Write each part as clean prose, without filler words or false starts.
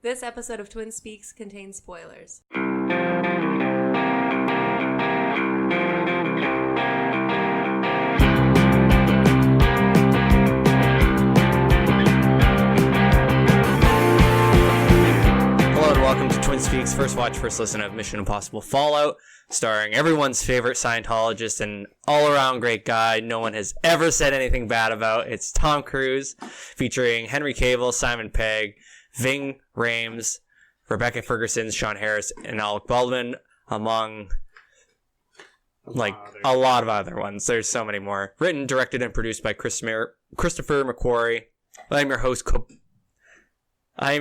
This episode of Twin Speaks contains spoilers. Welcome to Twin Speaks, first watch, first listen of Mission Impossible Fallout, starring everyone's favorite Scientologist and all-around great guy no one has ever said anything bad about. It's Tom Cruise, featuring Henry Cavill, Simon Pegg, Ving Rhames, Rebecca Ferguson, Sean Harris, and Alec Baldwin, among a lot of other ones. There's so many more. Written, directed, and produced by Christopher McQuarrie. I am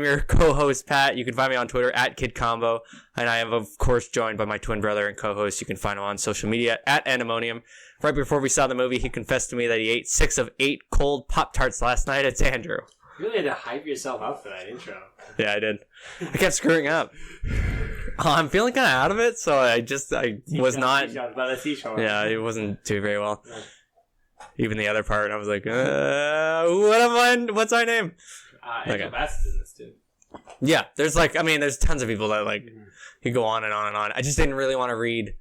your co-host, Pat. You can find me on Twitter at KidCombo. And I am, of course, joined by my twin brother and co-host. You can find him on social media at Antimonium. Right before we saw the movie, he confessed to me that he ate 6 of 8 cold Pop-Tarts last night. It's Andrew. You really had to hype yourself up for that intro. Yeah, I did. I kept screwing up. I'm feeling kind of out of it, so I was not... Yeah, it wasn't doing very well. Yeah. Even the other part, I was like, what's our name? Angel Bassett's in this too. Yeah, there's tons of people that you go on and on and on. I just didn't really want to read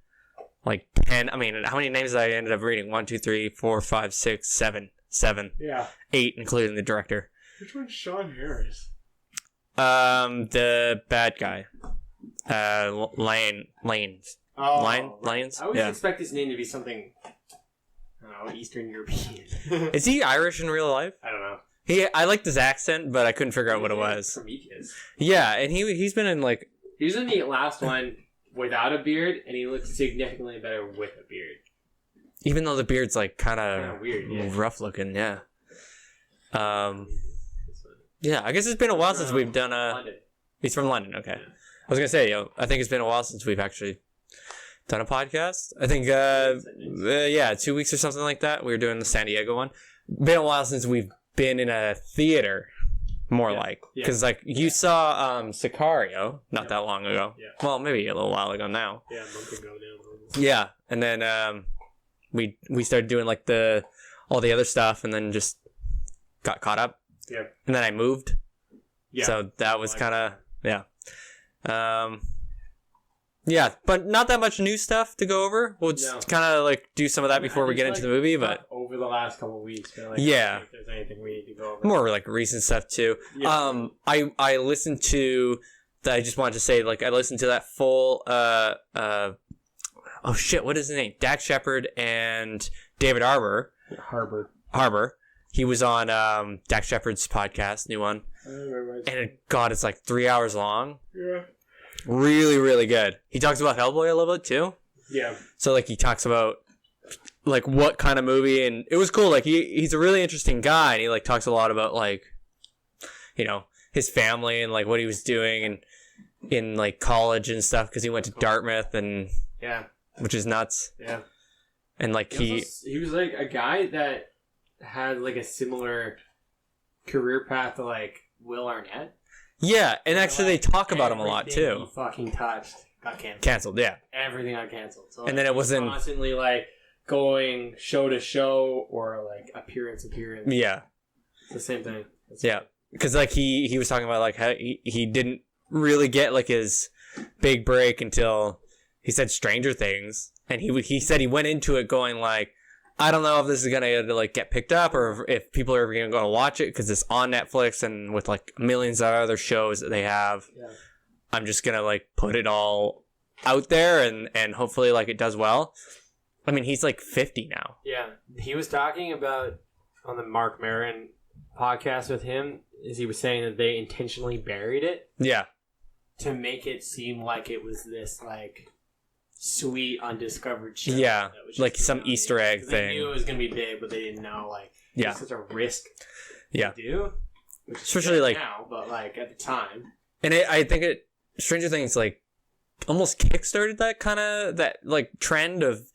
10. I mean, how many names did I ended up reading? 1, 2, 3, 4, 5, 6, 7. Yeah. 8, including the director. Which one's Sean Harris? The bad guy. Lanes. Oh, Lanes? I always expect his name to be something, I don't know, Eastern European. Is he Irish in real life? I don't know. I liked his accent, but I couldn't figure out what it was. Prometheus. Yeah, and he's been in He was in the last one without a beard, and he looks significantly better with a beard. Even though the beard's kind of weird, rough looking, yeah. Yeah, I guess it's been a while since we've done London. He's from London, okay. Yeah. I was gonna say, I think it's been a while since we've actually done a podcast. I think, 2 weeks or something like that. We were doing the San Diego one. Been a while since we've been in a theater, because you saw Sicario not that long ago. Yeah. Well, maybe a little while ago now. Yeah, a month ago now. Yeah, and then we started doing all the other stuff, and then just got caught up. Yeah. And then I moved. Yeah. So that was kind of yeah, but not that much new stuff to go over. We'll just kind of do some of that before we get into the movie. But over the last couple of weeks, if there's anything we need to go over. More recent stuff too. Yeah. I listened to. I just wanted to say, I listened to that full. Oh shit! What is his name? Dax Shepard and David Harbour. Harbour. He was on Dax Shepard's podcast, new one. And it's 3 hours long. Yeah. Really, really good. He talks about Hellboy a little bit too. Yeah. So he talks about what kind of movie, and it was cool. He's a really interesting guy, and he talks a lot about his family and what he was doing and in college and stuff, because he went to Dartmouth and which is nuts. Yeah. And he was a guy that had a similar career path to Will Arnett. Yeah, and actually they talk about him a lot too. He fucking touched got canceled. Canceled, yeah. Everything got canceled. So and then it wasn't constantly going show to show or appearance. Yeah, it's the same thing. because he was talking about how he didn't really get his big break until he said Stranger Things, and he said he went into it going I don't know if this is gonna get picked up or if people are ever gonna watch it because it's on Netflix and with millions of other shows that they have. Yeah. I'm just gonna put it all out there and hopefully it does well. I mean, he's 50 now. Yeah, he was talking about on the Mark Maron podcast with him. Is he was saying that they intentionally buried it. Yeah. To make it seem like it was this sweet undiscovered show. Yeah, some Easter egg thing. They knew it was gonna be big, but they didn't know it's such a risk to do. Especially now, but at the time. And I think Stranger Things almost kickstarted that kind of trend of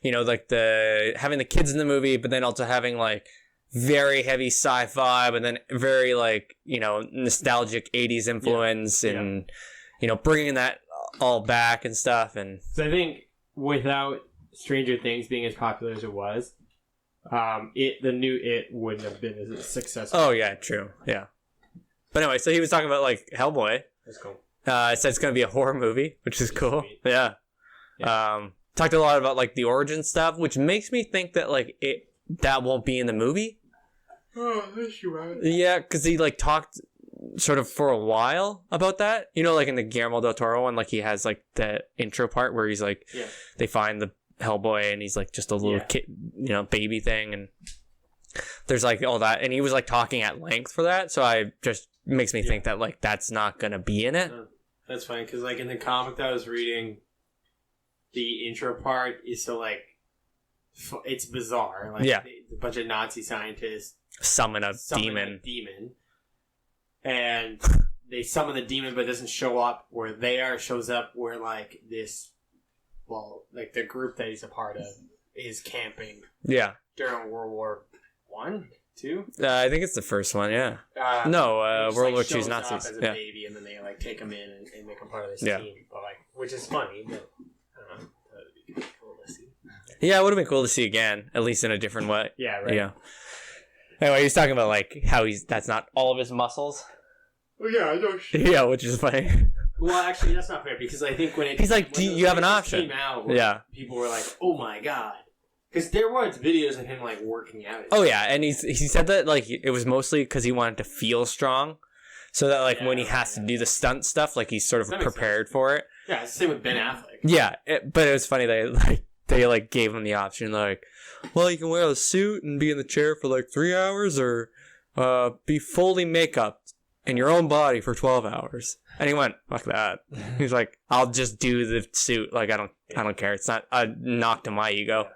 the having the kids in the movie, but then also having very heavy sci-fi, but then very nostalgic 80s influence and bringing that all back and stuff. And so I think without Stranger Things being as popular as it was, the new It wouldn't have been as successful. Oh yeah, true. Yeah. But anyway, so he was talking about like Hellboy. That's cool. It said it's going to be a horror movie, which is cool. Sweet. Yeah. Yeah. Talked a lot about like the origin stuff, which makes me think that like that won't be in the movie. Oh, that's right. Yeah, because he like talked sort of for a while about that. You know, like in the Guillermo del Toro one, like he has like the intro part where he's like, they find the Hellboy and he's like just a little kid, you know, baby thing, and there's like all that, and he was like talking at length for that. So I just makes me think that like that's not gonna be in it. That's fine, because like in the comic that I was reading, the intro part is so like it's bizarre. Like a bunch of Nazi scientists summon a demon, and they summon the demon, but it doesn't show up where they are. It shows up where like this, well, like the group that he's a part of is camping. Yeah. During World War I, II. I think it's the first one. Yeah. World War II's Nazis. As a baby, and then they like take him in and make him part of this team. But like, which is funny, but I don't know. That would be cool to see. Yeah, it would have been cool to see again, at least in a different way. Yeah. Right. Yeah. Anyway, he's talking about like how that's not all of his muscles. Well, yeah, I know. Yeah, which is funny. Well, actually, that's not fair, because I think when he's like, you have an option. Came out, people were like, "Oh my god," because there was videos of him like working out. Oh yeah, and he said that like it was mostly because he wanted to feel strong, so that like when he has to do the stunt stuff, like he's sort of prepared for it. Yeah, it's the same with Ben Affleck. Yeah, but it was funny that they gave him the option, like, well, you can wear a suit and be in the chair for like 3 hours, or be fully makeup in your own body for 12 hours. And he went, fuck that. He's like, I'll just do the suit. Like, I don't care. It's not a knock to my ego.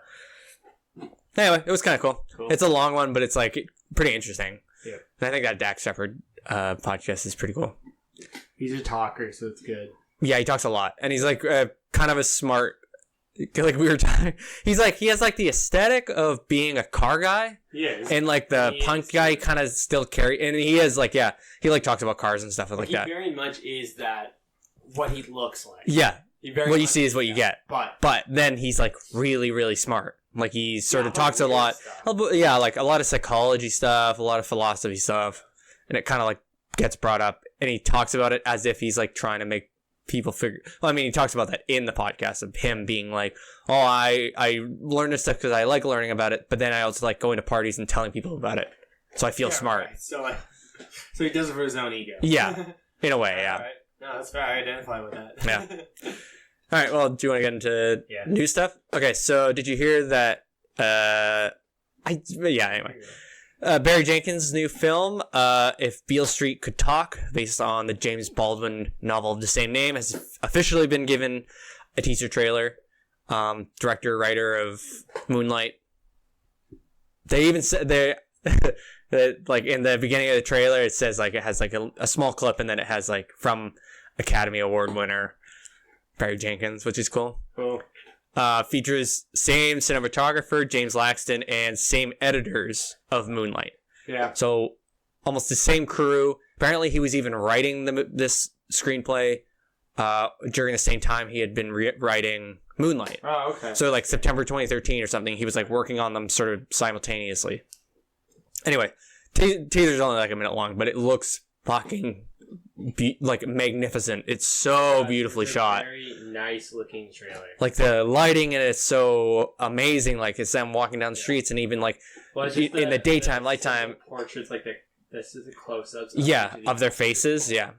Anyway, it was kind of cool. It's a long one, but it's like pretty interesting. Yeah. And I think that Dax Shepard podcast is pretty cool. He's a talker, so it's good. Yeah, he talks a lot. And he's like kind of a smart, like we were talking. He's like, he has like the aesthetic of being a car guy. Yes. And like the punk guy kind of still carry, and he is like, he like talks about cars and stuff like that. He very much is that what he looks like. Yeah. What you see is what you get. But then he's like really, really smart. Like he sort of talks a lot. Yeah, like a lot of psychology stuff, a lot of philosophy stuff. And it kind of like gets brought up, and he talks about it as if he's like trying to make people figure. Well, I mean, he talks about that in the podcast of him being like, oh, I learned this stuff because I like learning about it, but then I also like going to parties and telling people about it, so I feel smart. Right. So he does it for his own ego. Yeah, in a way, yeah. Right. No, that's fair. I identify with that. Yeah. All right. Well, do you want to get into new stuff? Okay. So, did you hear that? Anyway. Barry Jenkins' new film, If Beale Street Could Talk, based on the James Baldwin novel of the same name, has officially been given a teaser trailer. Director, writer of Moonlight. They even said that, like, in the beginning of the trailer, it says like it has like a small clip, and then it has like from Academy Award winner Barry Jenkins, which is cool. Cool. Features same cinematographer, James Laxton, and same editors of Moonlight. Yeah. So almost the same crew. Apparently he was even writing this screenplay during the same time he had been writing Moonlight. Oh, okay. So like September 2013 or something, he was like working on them sort of simultaneously. Anyway, teaser's only like a minute long, but it looks fucking like magnificent. It's so beautifully shot. Very nice looking trailer. Like the lighting in it is so amazing. Like it's them walking down the streets, and even like in the daytime, lighttime portraits, like this is the close-ups. Of their faces. Yeah,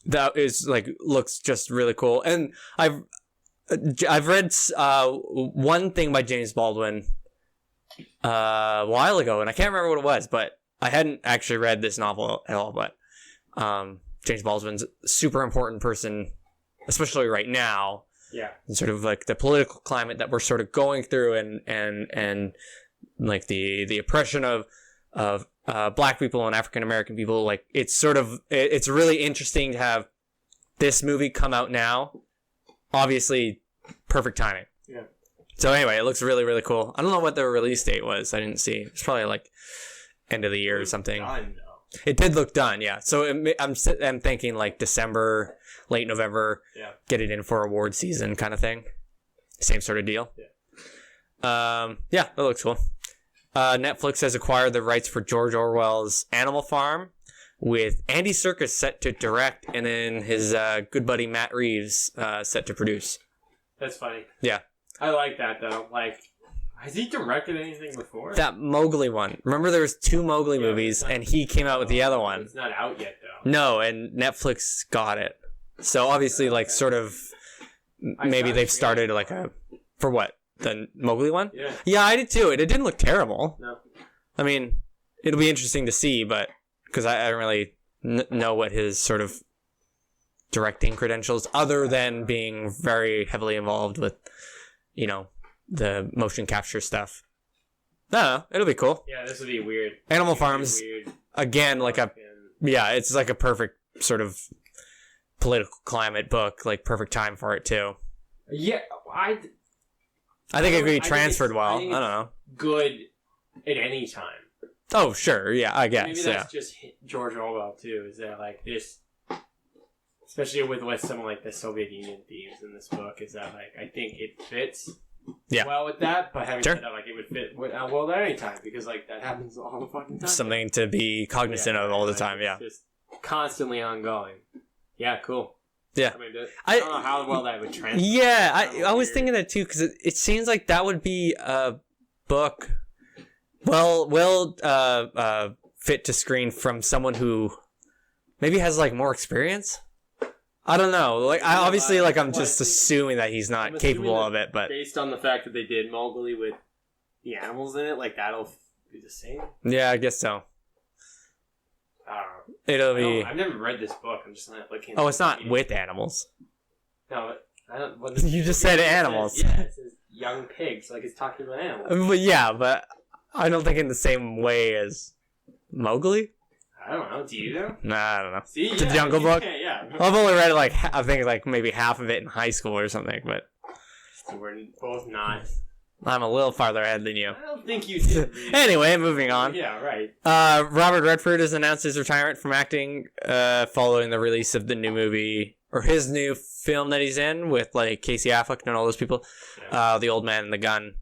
that is like looks just really cool. And I've read one thing by James Baldwin a while ago, and I can't remember what it was, but I hadn't actually read this novel at all. But James Baldwin's a super important person, especially right now. Yeah. And sort of like the political climate that we're sort of going through, and like the oppression of Black people and African American people. Like it's really interesting to have this movie come out now. Obviously, perfect timing. Yeah. So anyway, it looks really, really cool. I don't know what the release date was. I didn't see. It's probably like end of the year or something. Done, it did look done, yeah. So I'm thinking like December, late November, get it in for award season kind of thing. Same sort of deal. Yeah, that looks cool. Netflix has acquired the rights for George Orwell's Animal Farm, with Andy Serkis set to direct, and then his good buddy Matt Reeves set to produce. That's funny. Yeah. I like that, though. Like, has he directed anything before? That Mowgli one. Remember there was 2 Mowgli movies, and he came out with the other one. It's not out yet, though. No, and Netflix got it. So obviously, like, sort of, maybe they've started, like, for what? The Mowgli one? Yeah. Yeah, I did too. It didn't look terrible. No. I mean, it'll be interesting to see, but, because I don't really know what his sort of directing credentials, other than being very heavily involved with, you know, the motion capture stuff. No, it'll be cool. Yeah, this would be weird. Animal Farms, again, like it's like a perfect sort of political climate book, like perfect time for it too. Yeah, I think it could be transferred well. I don't know. Good at any time. Oh, sure. Yeah, I guess. Maybe that's just George Orwell too. Is that like this, especially with some of like the Soviet Union themes in this book? Is that like I think it fits well with that, but having said that, like it would fit well at any time because like that happens all the fucking time. Something to be cognizant of all the time. Yeah, just constantly ongoing. Yeah, cool. Yeah, I mean, I don't know how well that would translate. Yeah, I was thinking that too because it seems like that would be a book fit to screen from someone who maybe has like more experience. I don't know. Like I obviously like I'm just assuming that he's not capable of it, but based on the fact that they did Mowgli with the animals in it, like that'll be the same. Yeah, I guess so. I don't know. It'll be. I've never read this book. I'm just not looking. Oh, it's not with animals. No, I don't. Well, you just said animals. Yeah, it says young pigs. Like it's talking about animals. But yeah, but I don't think in the same way as Mowgli. I don't know. Do you know? Nah, I don't know. See, the Jungle Book. Yeah. Well, I've only read it like I think like maybe half of it in high school or something. But so we're both not. I'm a little farther ahead than you. I don't think you did. Anyway, moving on. Yeah, right. Robert Redford has announced his retirement from acting following the release of the new movie or his new film that he's in with like Casey Affleck and all those people. Yeah. The Old Man and the Gun,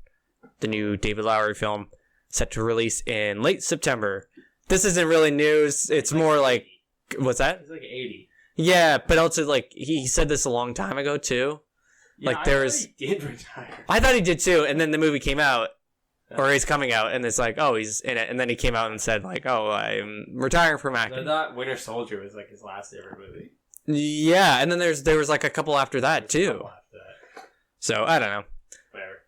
the new David Lowery film, set to release in late September. This isn't really news. It's more like, what's that? It's like 80. Yeah, but also like he said this a long time ago too. Yeah, like there's. He did retire. I thought he did too, and then the movie came out, or he's coming out, and it's like, oh, he's in it, and then he came out and said like, oh, I'm retiring from acting. I thought Winter Soldier was like his last ever movie. Yeah, and then there was like a couple after that too. So I don't know. Whatever.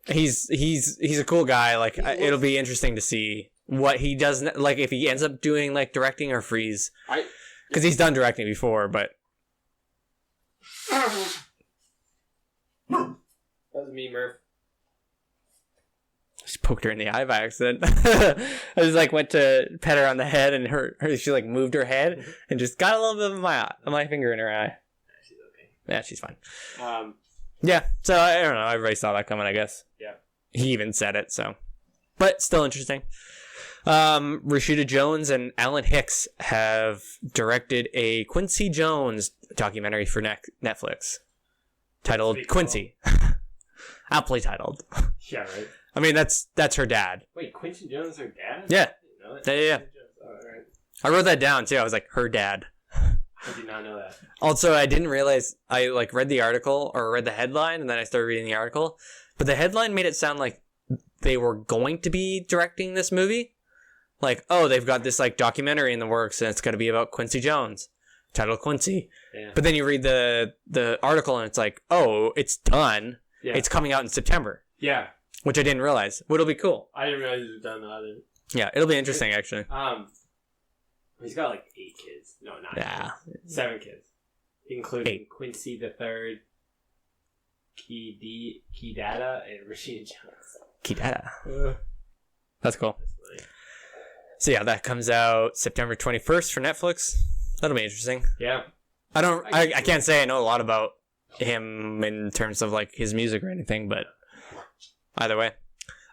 He's a cool guy. Like it'll be interesting to see what he does. Like if he ends up doing like directing or freeze, because he's done directing before, but. That was me, Murph. Just poked her in the eye by accident. I just like went to pet her on the head, and she like moved her head and just got a little bit of my finger in her eye. She's okay. Yeah, she's fine. Yeah. So I don't know. Everybody saw that coming, I guess. Yeah. He even said it. So, but still interesting. Rashida Jones and Alan Hicks have directed a Quincy Jones documentary for Netflix. Titled Quincy. Aptly titled. Yeah, right. I mean, that's her dad. Wait, Quincy Jones, her dad? Yeah. Yeah. Oh, right. I wrote that down too. I was like, her dad. I did not know that. Also, I didn't realize I like read the article or read the headline, and then I started reading the article. But the headline made it sound like they were going to be directing this movie. Like, oh, they've got this like documentary in the works, and it's going to be about Quincy Jones. Titled Quincy. Yeah. But then you read the article and it's like, oh, it's done. Yeah. It's coming out in September. Yeah. Which I didn't realize. But it'll be cool. I didn't realize it was done either. Yeah, it'll be interesting actually. He's got like 8 kids. No, not 8. 7 kids. Including 8. Quincy the Third, Kidada, and Rashida Jones. Kidada. That's cool. That's funny. So yeah, that comes out September 21st for Netflix. That'll be interesting. Yeah. I can't say I know a lot about him in terms of like his music or anything, but either way.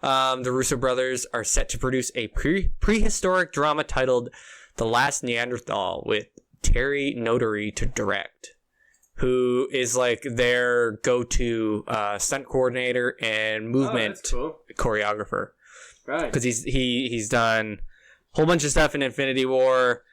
The Russo brothers are set to produce a prehistoric drama titled The Last Neanderthal with Terry Notary to direct, who is like their go-to stunt coordinator and movement choreographer. Right. Because he's done a whole bunch of stuff in Infinity War.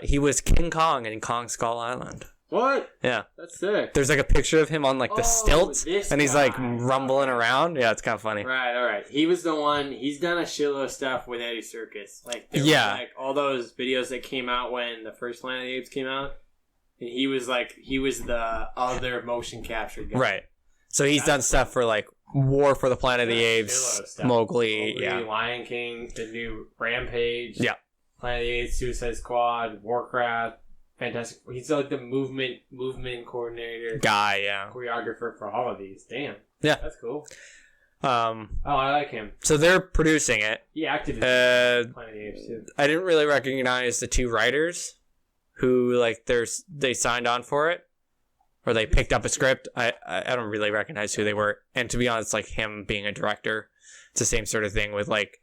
He was King Kong in Kong Skull Island. What? Yeah. That's sick. There's like a picture of him on like the stilts, and he's like guy. rumbling around. Yeah, it's kind of funny. Right, all right. He was the one. He's done a shitload of stuff with Eddie Serkis. Like, there Yeah. was, like all those videos that came out when the first Planet of the Apes came out, and he was the other motion capture guy. Right. So he's done stuff for like War for the Planet of the Apes, Mowgli, yeah, Lion King, the new Rampage, yeah, Planet of the Apes, Suicide Squad, Warcraft. Fantastic. He's like the movement coordinator guy, yeah, choreographer for all of these. Damn. Yeah, that's cool. Oh, I like him. So they're producing it. He acted in Planet of the Apes too. I didn't really recognize the two writers who like they signed on for it, or they picked up a script. I don't really recognize who they were, and to be honest, like him being a director, it's the same sort of thing with like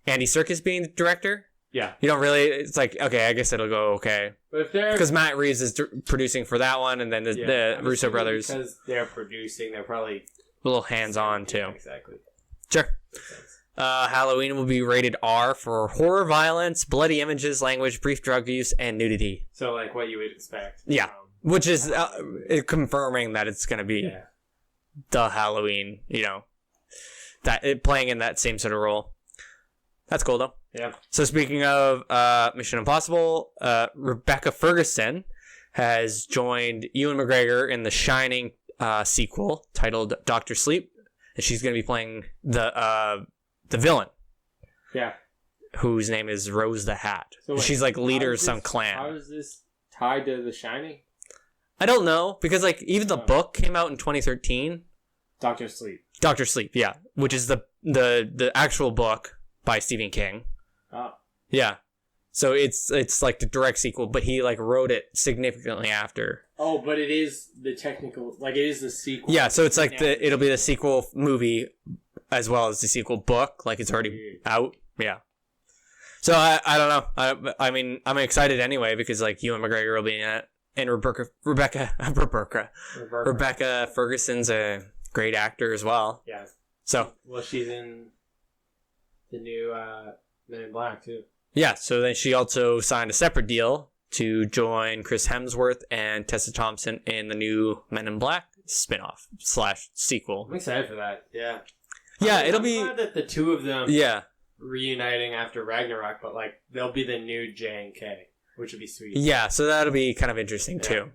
Andy Serkis being the director. Yeah. You don't really... It's like, okay, I guess it'll go okay. But if they're... Because Matt Reeves is producing for that one, and then the Russo brothers... Because they're producing, they're probably... A little hands-on, too. Yeah, exactly. Sure. Halloween will be rated R for horror, violence, bloody images, language, brief drug use, and nudity. So, like, what you would expect. Yeah. Which is confirming that it's going to be the Halloween, playing in that same sort of role. That's cool, though. Yeah. So speaking of Mission Impossible, Rebecca Ferguson has joined Ewan McGregor in the Shining sequel titled Dr. Sleep, and she's going to be playing the villain. Yeah. Whose name is Rose the Hat. So wait, she's like leader of some clan. How is this tied to The Shining? I don't know, because like even the book came out in 2013. Dr. Sleep. Dr. Sleep, yeah, which is the actual book by Stephen King. Oh. Yeah. So it's like the direct sequel, but he like wrote it significantly after. Oh, but it is the technical, like it is the sequel. Yeah, so it's like it'll be the sequel movie as well as the sequel book. Like it's already out. Yeah. So I don't know. I mean, I'm excited anyway because like Ewan McGregor will be in it, and Rebecca Ferguson's a great actor as well. Yeah. So. Well, she's in the new Men in Black too. Yeah, so then she also signed a separate deal to join Chris Hemsworth and Tessa Thompson in the new Men in Black spin-off / sequel. I'm excited for that. Yeah. Yeah, I'm it'll be glad that the two of them yeah reuniting after Ragnarok, but like they'll be the new J and K, which would be sweet. Yeah, so that'll be kind of interesting too.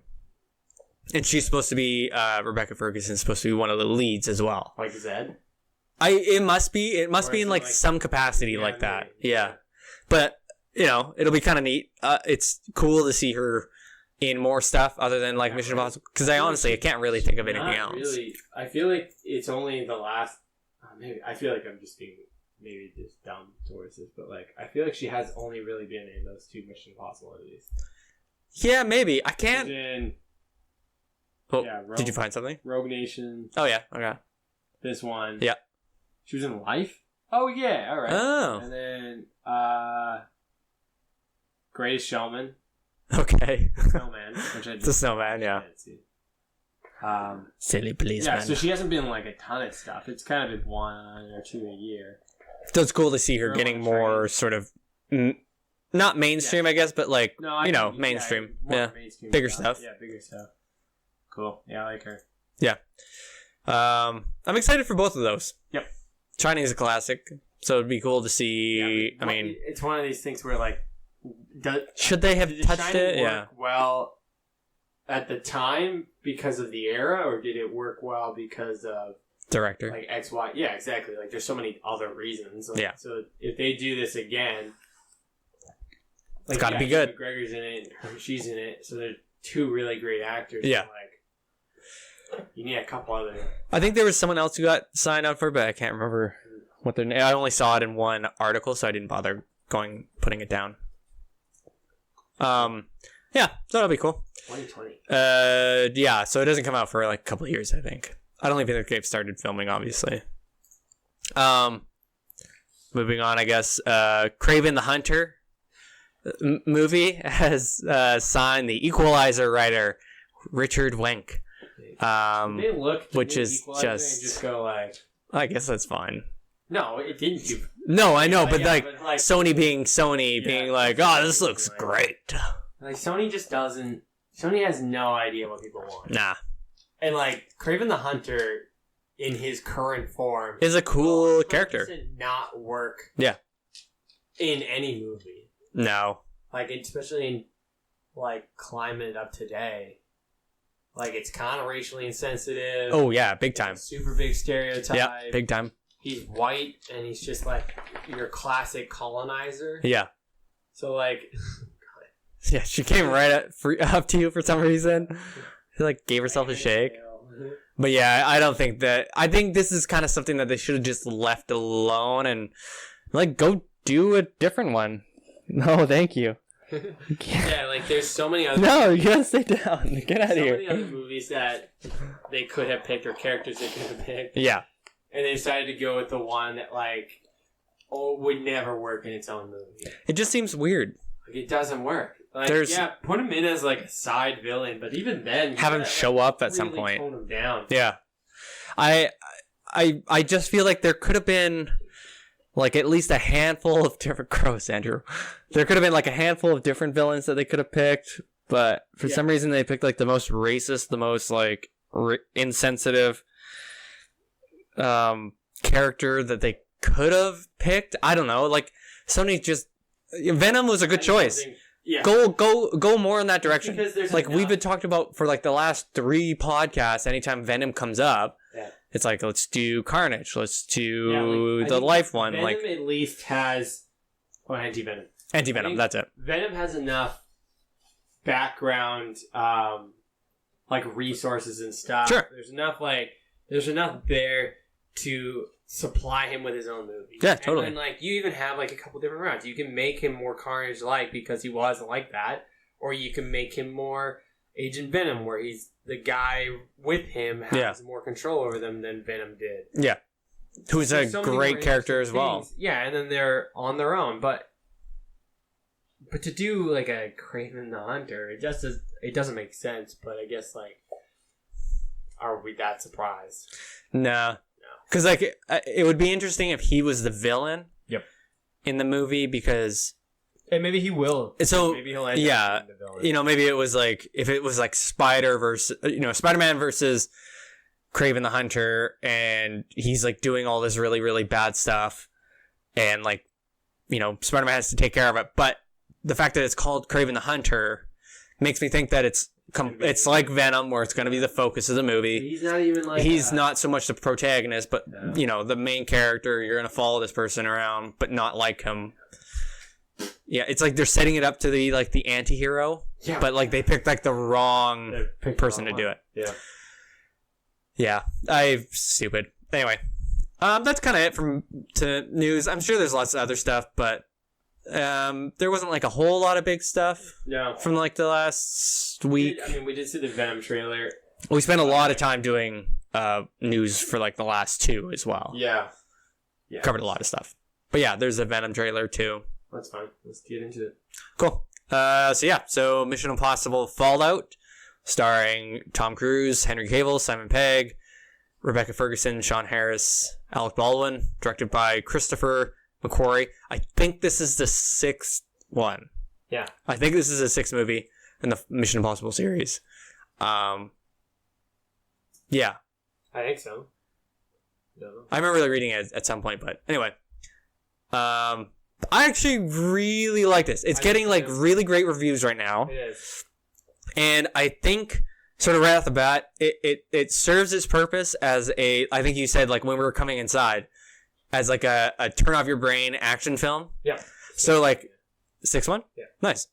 And she's supposed to be Rebecca Ferguson's supposed to be one of the leads as well. Like Zed? It must be in like some capacity like that. Yeah. But, it'll be kind of neat. It's cool to see her in more stuff other than like Mission Impossible. Because I can't really think of anything else. Really, I feel like it's only the last... maybe I feel like I'm just being maybe just dumb towards this, but like I feel like she has only really been in those two Mission Impossible movies. Yeah, maybe. I can't... did you find something? Rogue Nation. Oh, yeah. Okay. This one. Yeah. She was in Life? Oh, yeah. All right. Oh. And then, Greatest Showman. Okay. Snowman. It's a snowman, yeah. Silly policeman. Yeah, so she hasn't been in like a ton of stuff. It's kind of been 1 or 2 a year. So it's cool to see her getting more sort of, not mainstream, I guess, but like, mainstream. Yeah. Mainstream bigger stuff. Yeah, bigger stuff. Cool. Yeah, I like her. Yeah. I'm excited for both of those. Yep. Shining is a classic, so it'd be cool to see. Yeah, it's one of these things where like, should they have touched it? Yeah. Well, at the time because of the era, or did it work well because of director? Like X, Y. Yeah, exactly. Like there's so many other reasons. Like, yeah. So if they do this again, it's got to be good. McGregor's in it. She's in it. So they're two really great actors. Yeah. Like, you need a couple other. I think there was someone else who got signed up for it, but I can't remember what their name. I only saw it in one article, so I didn't bother putting it down. Yeah, so that'll be cool. 2020. Yeah, so it doesn't come out for like a couple of years, I think. I don't even think they've started filming, obviously. Moving on, I guess. Kraven the Hunter movie has signed the Equalizer writer Richard Wenk. They looked which is just go like, I guess that's fine. No, it didn't do No, I know, but yeah, like but, like, Sony being Sony, being like, oh, this looks great. Like Sony just doesn't. Sony has no idea what people want. Nah. And like Kraven the Hunter, in his current form, is a cool character. Not work. Yeah. In any movie. No. Like especially in like climbing it up today. Like it's kind of racially insensitive. Oh yeah, big time. Super big stereotype. Yeah, big time. He's white and he's just like your classic colonizer. Yeah. So like. Yeah, she came right up to you for some reason. She like gave herself a shake. But yeah, I don't think that. I think this is kind of something that they should have just left alone and like go do a different one. No, thank you. Yeah, like there's so many other. No, you gotta stay down. Get out of here. So many other movies that they could have picked or characters they could have picked. Yeah. And they decided to go with the one that like would never work in its own movie. It just seems weird. Like it doesn't work. Like, yeah, put him in as like a side villain, but even then, have him show up at some point. Tone him down. Yeah, I just feel like there could have been like at least a handful of different gross, Andrew. There could have been like a handful of different villains that they could have picked, but for some reason they picked like the most racist, the most like insensitive character that they could have picked. I don't know. Like Sony just Venom was a good choice. Yeah. Go more in that direction. Like we've been talked about for like the last 3 podcasts. Anytime Venom comes up, it's like let's do Carnage, let's do the Life one. Venom like at least has Anti-Venom. Anti-Venom, that's it. Venom has enough background, like resources and stuff. Sure. There's enough there to supply him with his own movie. Yeah, totally. And like you even have like a couple different routes. You can make him more Carnage-like because he wasn't like that, or you can make him more Agent Venom, where he's the guy with him has more control over them than Venom did. Yeah, who's a great character as well. Yeah, and then they're on their own, but to do like a Kraven the Hunter, it doesn't make sense. But I guess like, are we that surprised? No. Because like it would be interesting if he was the villain. Yep. In the movie, because and maybe he will. So maybe he'll end up being the villain. You know, maybe it was like if it was like Spider-Man versus Kraven the Hunter, and he's like doing all this really really bad stuff, and like Spider-Man has to take care of it. But the fact that it's called Kraven the Hunter makes me think that it's like Venom, where it's going to be the focus of the movie. He's not even like he's not so much the protagonist, but the main character. You're going to follow this person around, but not like him. Yeah, it's like they're setting it up to the like the anti-hero, but like they picked like the wrong person to do it. Yeah, stupid. Anyway, that's kind of it to news. I'm sure there's lots of other stuff, but there wasn't like a whole lot of big stuff from like the last week. We did see the Venom trailer. We spent a lot of time doing news for like the last 2 as well. Yeah. Covered a lot of stuff. But yeah, there's a Venom trailer too. That's fine. Let's get into it. Cool. So Mission Impossible Fallout, starring Tom Cruise, Henry Cavill, Simon Pegg, Rebecca Ferguson, Sean Harris, Alec Baldwin, directed by Christopher McQuarrie. I think this is the 6th one. Yeah. I think this is the 6th movie in the Mission Impossible series. Yeah. I think so. No. I remember reading it at some point, but anyway. I actually really like this. It's getting like really great reviews right now. It is. And I think sort of right off the bat, it serves its purpose as I think you said like when we were coming inside, as like a turn off your brain action film. Yeah. So like 6th one? Yeah. Nice.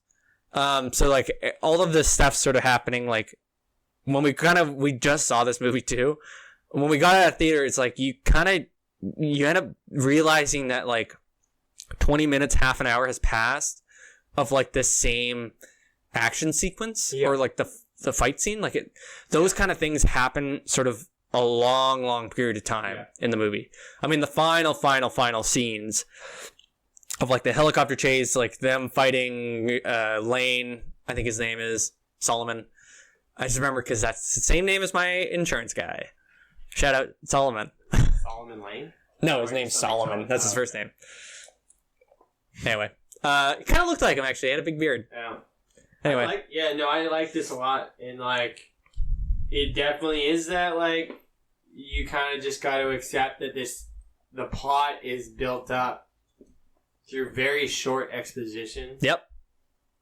So like all of this stuff sort of happening like when we just saw this movie too. When we got out of theater, it's like you end up realizing that like 20 minutes, half an hour has passed of like the same action sequence or like the fight scene. Like those kind of things happen sort of a long period of time in the movie. I mean, the final scenes of like the helicopter chase, like them fighting Lane, I think his name is Solomon. I just remember because that's the same name as my insurance guy. Shout out Solomon. Solomon Lane? No, his name's Solomon. That's his first name. Anyway, it kind of looked like him actually. He had a big beard. Yeah. Anyway, I like this a lot, and like, it definitely is that like, you kind of just got to accept that the plot is built up through very short exposition. Yep.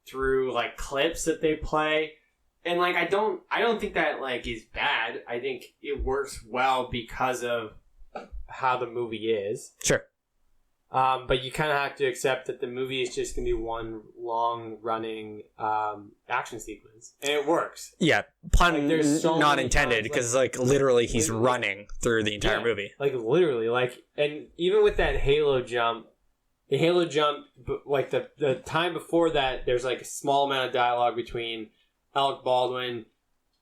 Through like clips that they play, and like I don't think that like is bad. I think it works well because of how the movie is. Sure. But you kind of have to accept that the movie is just going to be one long running action sequence, and it works. Yeah, pun like, so not intended, because like literally he's running through the entire movie. Like literally, like, and even with that Halo jump, like the time before that, there's like a small amount of dialogue between Alec Baldwin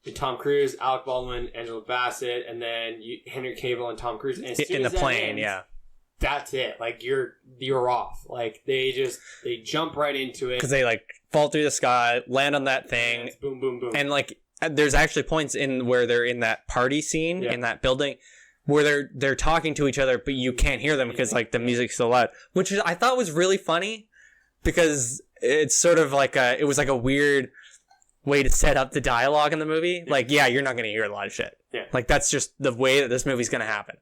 and Tom Cruise, Alec Baldwin, Angela Bassett, and then Henry Cavill and Tom Cruise. And as soon in the as that plane, ends, that's it. Like you're off. Like they jump right into it because they like fall through the sky, land on that thing, boom, boom, boom, and like there's actually points in where they're in that party scene in that building where they're talking to each other, but you can't hear them because like the music's so loud, which I thought was really funny because it's sort of like it was like a weird way to set up the dialogue in the movie. Like, you're not gonna hear a lot of shit. Yeah, like that's just the way that this movie's gonna happen.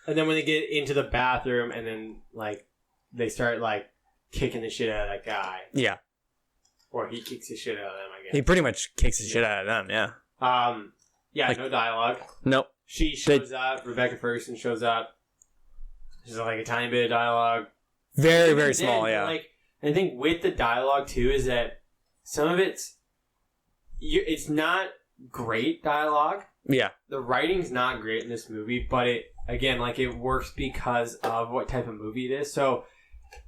And then when they get into the bathroom and then, like, they start, like, kicking the shit out of that guy. Yeah. Or he kicks the shit out of them, I guess. He pretty much kicks the shit out of them, yeah. Like, no dialogue. Nope. She shows up. Rebecca Ferguson shows up. There's, like, a tiny bit of dialogue. Very, very small, yeah. Like, and I think with the dialogue, too, is that some of it's not great dialogue. Yeah. The writing's not great in this movie, but it works because of what type of movie it is. So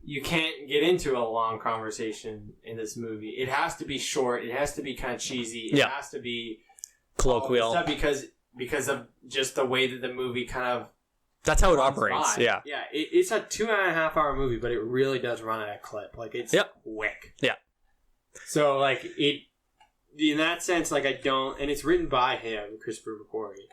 you can't get into a long conversation in this movie. It has to be short. It has to be kind of cheesy. It has to be colloquial because of just the way that the movie kind of. That's how it operates. By. Yeah. Yeah. It's a 2.5 hour movie, but it really does run at a clip. Like it's quick. Yeah. So like it. In that sense, like I don't, and it's written by him, Christopher McQuarrie.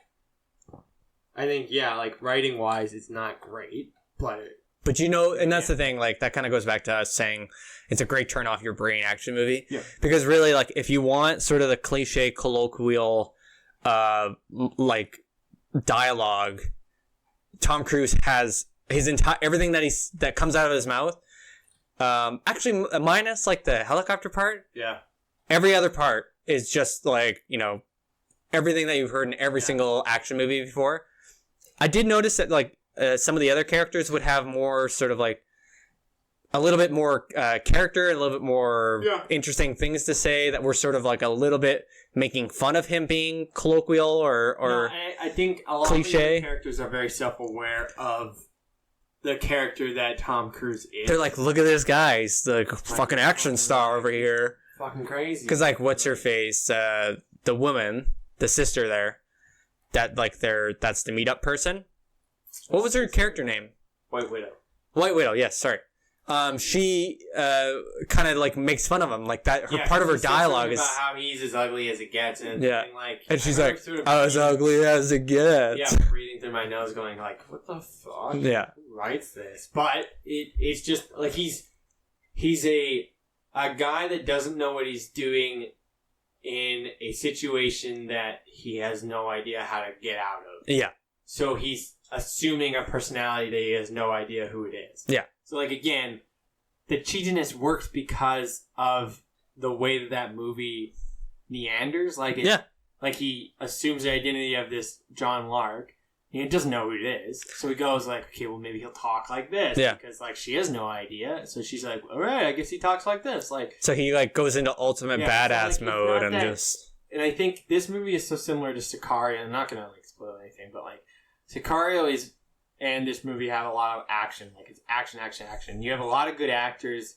I think, like writing wise, it's not great, but and that's the thing. Like that kind of goes back to us saying it's a great turn off your brain action movie. Yeah. Because really, like if you want sort of the cliche, colloquial, like dialogue, Tom Cruise has his entire everything that comes out of his mouth. Actually, minus like the helicopter part. Yeah. Every other part is just like, everything that you've heard in every single action movie before. I did notice that like some of the other characters would have more sort of like a little bit more character, a little bit more interesting things to say that were sort of like a little bit making fun of him being colloquial or I think a lot cliche. Of the characters are very self-aware of the character that Tom Cruise is. They're like, look at this guy. He's the fucking action star over here. Fucking crazy. Because like, what's her face? The woman, the sister there, that's the meetup person. What was her character name? White Widow. White Widow. Yes, sorry. She kind of like makes fun of him, like that. Her part of her dialogue is about how he's as ugly as it gets, and she's like, as ugly as it gets. Yeah, breathing through my nose, going like, what the fuck? Yeah, who writes this? But it's just like he's a guy that doesn't know what he's doing in a situation that he has no idea how to get out of. Yeah. So he's assuming a personality that he has no idea who it is. Yeah. So like again, the cheesiness works because of the way that movie meanders. Like like he assumes the identity of this John Lark. He doesn't know who it is. So he goes like, okay, well maybe he'll talk like this. Yeah. Because like she has no idea. So she's like, all right, I guess he talks like this. Like so he like goes into ultimate badass mode and just. And I think this movie is so similar to Sicario. I'm not gonna like spoil anything, but like Sicario and this movie have a lot of action. Like it's action, action, action. You have a lot of good actors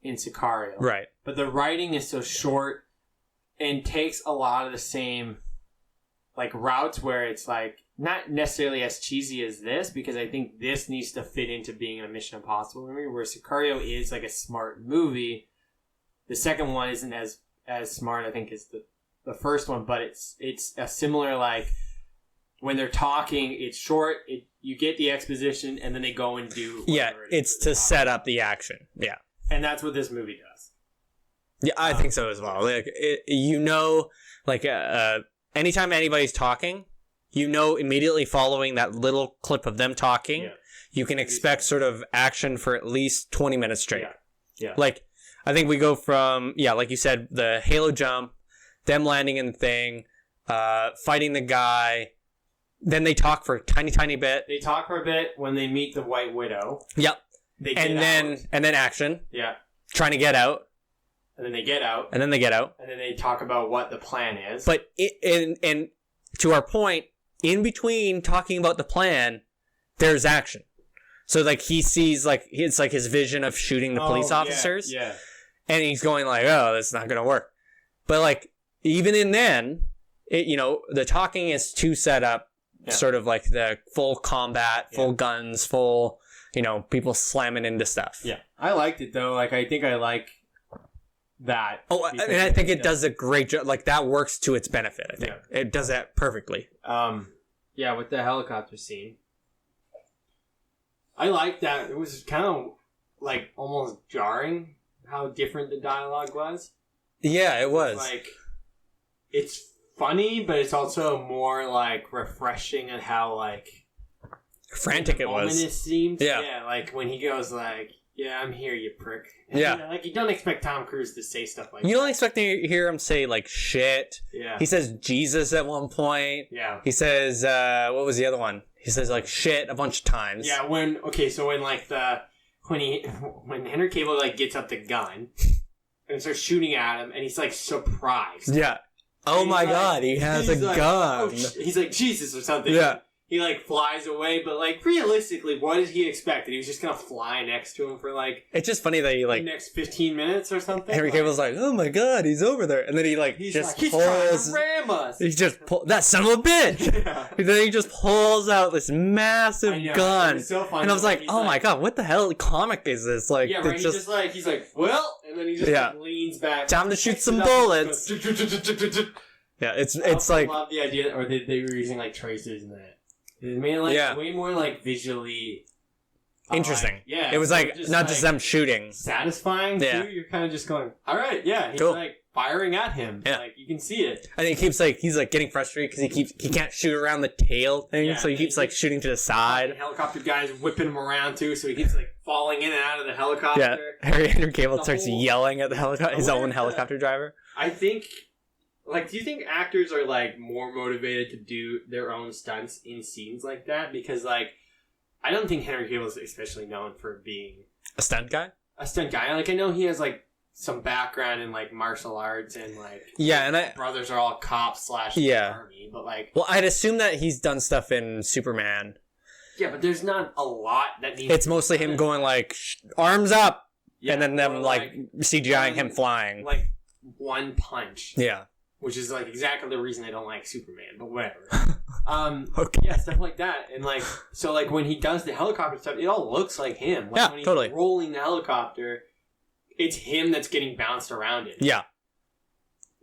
in Sicario, right? But the writing is so short and takes a lot of the same like routes where it's like not necessarily as cheesy as this, because I think this needs to fit into being a Mission Impossible movie, where Sicario is like a smart movie. The second one isn't as smart, I think, as the first one, but it's a similar like when they're talking, it's short. You get the exposition, and then they go and do. Yeah, it's to set up the action. Yeah, and that's what this movie does. Yeah, I think so as well. Like, anytime anybody's talking, immediately following that little clip of them talking, you can expect sort of action for at least 20 minutes straight. Yeah. Like, I think we go from, like you said, the Halo jump, them landing in the thing, fighting the guy. Then they talk for a tiny bit. They talk for a bit when they meet the White Widow. Yep. And then action. Yeah. Trying to get out. And then they get out. And then they get out. And then they talk about what the plan is. But and to our point, in between talking about the plan, there's action. So like he sees it's like his vision of shooting the police officers. Yeah. And he's going like, oh, that's not gonna work. But like even in then, the talking is to set up sort of like the full combat, full guns, full people slamming into stuff. Yeah. I liked it though. Like I think I like that. Oh, and I think it does a great job. Like that works to its benefit. I think it does that perfectly. With the helicopter scene, I like that. It was kind of like almost jarring how different the dialogue was. Yeah, it was. Like it's funny, but it's also more like refreshing at how like frantic it was. Ominous seemed. Yeah. Yeah, like when he goes like, "Yeah, I'm here, you prick." And, yeah. Like you don't expect Tom Cruise to say stuff like that. You don't expect to hear him say like shit. Yeah. He says Jesus at one point. Yeah. He says what was the other one? He says like shit a bunch of times. Yeah, when like when Henry Cavill like gets up the gun and starts shooting at him and he's like surprised. Yeah. Oh my god, he has a gun. He's like Jesus or something. Yeah. He like flies away, but like realistically, what did he expect? That he was just gonna fly next to him for like it's just funny that he like the next 15 minutes or something. Henry Cavill's like, oh my god, he's over there, and then he like he's just like, pulls. He's trying to ram us. He just that son of a bitch. Yeah. And then he just pulls out this massive gun, so funny. And I was like, oh my god, what the hell comic is this? Like, yeah, right. He's like, well, and then he just like, leans back. Time to shoot some bullets. Yeah, it's like I love the idea, or they were using like tracers in that. It made it way more like visually interesting. Yeah, it was like just, not just them shooting, satisfying too. You're kind of just going, all right, yeah. He's like firing at him. Yeah, like you can see it. I think he's like getting frustrated because he can't shoot around the tail thing, so he keeps like shooting to the side. The helicopter guy's whipping him around too, so he keeps like falling in and out of the helicopter. Yeah, Henry Cavill starts yelling at the helicopter, his own helicopter driver. I think. Like, do you think actors are, like, more motivated to do their own stunts in scenes like that? Because, like, I don't think Henry Cavill is especially known for being... A stunt guy? A stunt guy. Like, I know he has, like, some background in, like, martial arts and, like... Yeah, and brothers are all cops / army, but, like... Well, I'd assume that he's done stuff in Superman. Yeah, but there's not a lot that needs... It's mostly him going, like, arms up! Yeah, and then them, like CGIing him flying. Like, one punch. Yeah. Which is, like, exactly the reason I don't like Superman, but whatever. Okay. Yeah, stuff like that. And, like, so, like, when he does the helicopter stuff, it all looks like him. Like, when he's totally. Rolling the helicopter, it's him that's getting bounced around it. Yeah.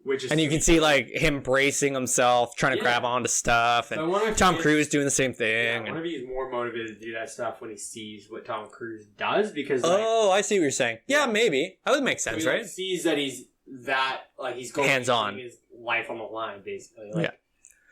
Which is and you can see, like, him bracing himself, trying to grab onto stuff, and so Tom Cruise doing the same thing. Yeah, I wonder if he's more motivated to do that stuff when he sees what Tom Cruise does, because, like... Oh, I see what you're saying. Yeah, maybe. That would make sense, right? He sees that he's he's going hands-on. His life on the line, basically. Like,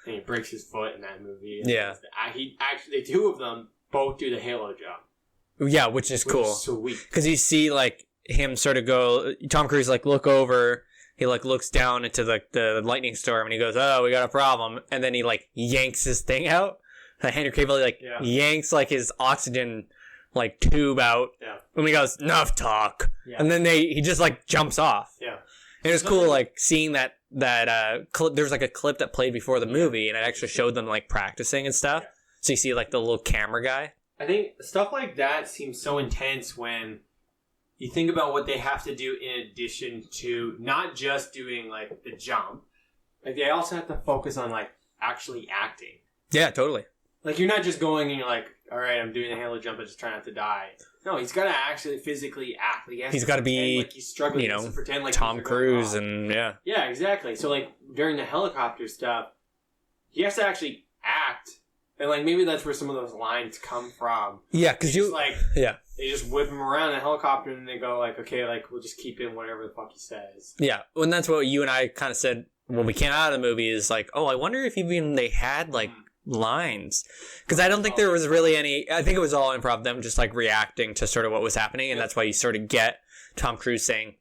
and he breaks his foot in that movie. Yeah. He actually, the two of them both do the Halo jump. Yeah, which is cool. Sweet. Because you see, like, him sort of go, Tom Cruise, like, look over, he, like, looks down into, like, the lightning storm, and he goes, oh, we got a problem. And then he, like, yanks his thing out. Henry Cavill, like, yanks, like, his oxygen, like, tube out. Yeah. And he goes, enough talk. Yeah. And then he just, like, jumps off. Yeah. And it was cool, like, seeing that clip. There was, like, a clip that played before the movie, and it actually showed them, like, practicing and stuff. Yeah. So you see, like, the little camera guy. I think stuff like that seems so intense when you think about what they have to do in addition to not just doing, like, the jump. Like, they also have to focus on, like, actually acting. Yeah, totally. Like, you're not just going and you're like, all right, I'm doing the Halo jump, I just try not to die. No, he's got to actually physically act. He's got to be, like he's struggling. You know, to pretend like Tom Cruise and Yeah, exactly. So, like, during the helicopter stuff, he has to actually act And like maybe that's where some of those lines come from. Yeah, because they just whip him around in a helicopter and they go like, okay, like we'll just keep in whatever the fuck he says. Yeah, and that's what you and I kind of said when we came out of the movie is like, oh, I wonder if even they had like lines, because I don't think there was really any. I think it was all improv, them just like reacting to sort of what was happening, and that's why you sort of get Tom Cruise saying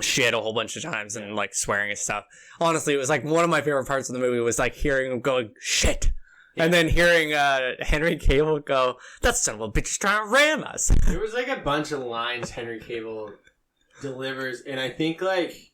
shit a whole bunch of times and like swearing and stuff. Honestly, it was like one of my favorite parts of the movie was like hearing him going shit. Yeah. And then hearing Henry Cavill go, that son of a bitch is trying to ram us. There was like a bunch of lines Henry Cavill delivers, and I think like